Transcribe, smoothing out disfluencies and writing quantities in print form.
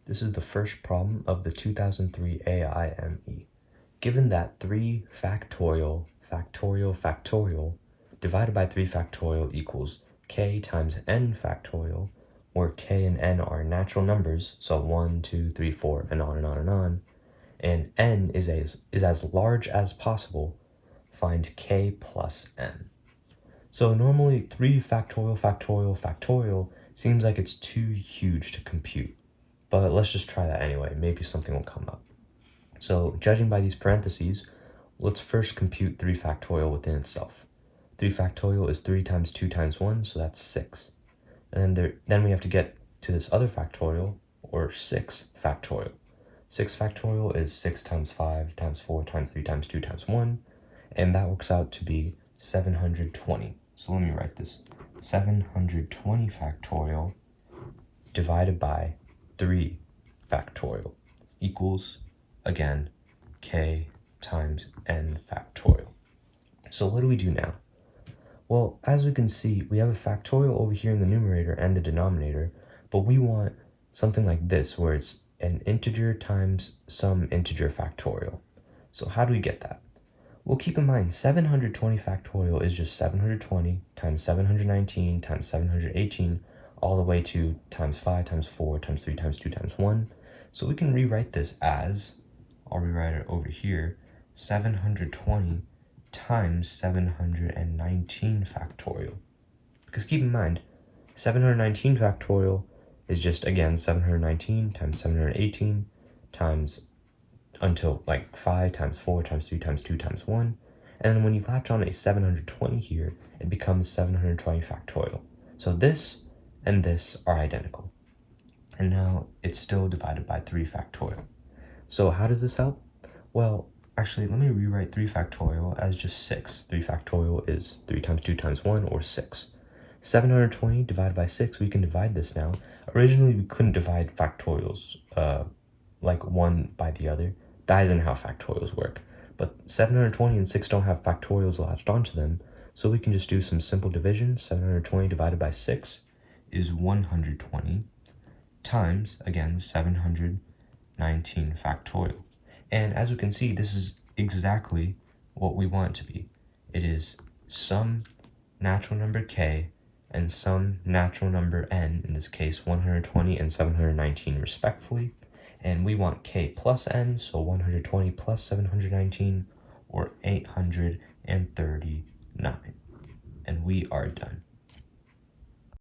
This is the first problem of the 2003 AIME. Given that 3 factorial divided by 3 factorial equals k times n factorial, where k and n are natural numbers, so 1, 2, 3, 4, and on and on and on, and n is as large as possible, find k plus n. So normally 3 factorial seems like it's too huge to compute. But let's just try that anyway. Maybe something will come up. So judging by these parentheses, let's first compute 3 factorial within itself. 3 factorial is 3 times 2 times 1, so that's 6. And then we have to get to this other factorial, or 6 factorial. 6 factorial is 6 times 5 times 4 times 3 times 2 times 1, and that works out to be 720. So let me write this. 720 factorial divided by 3 factorial equals, again, k times n factorial. So what do we do now? Well, as we can see, we have a factorial over here in the numerator and the denominator, but we want something like this, where it's an integer times some integer factorial. So how do we get that? Well, keep in mind, 720 factorial is just 720 times 719 times 718, all the way to times 5 times 4 times 3 times 2 times 1. So we can rewrite this as, I'll rewrite it over here, 720 times 719 factorial. Because keep in mind, 719 factorial is just, again, 719 times 718 times until like 5 times 4 times 3 times 2 times 1. And then when you latch on a 720 here, it becomes 720 factorial. So this and this are identical. And now it's still divided by 3 factorial. So how does this help? Well, actually, let me rewrite 3 factorial as just 6. 3 factorial is 3 times 2 times 1, or 6. 720 divided by 6, we can divide this now. Originally, we couldn't divide factorials like one by the other. That isn't how factorials work. But 720 and 6 don't have factorials latched onto them, so we can just do some simple division. 720 divided by 6 is 120 times, again, 719 factorial. And as we can see, this is exactly what we want it to be. It is some natural number k and some natural number n, in this case 120 and 719 respectively. And we want k plus n, so 120 plus 719, or 839. And we are done.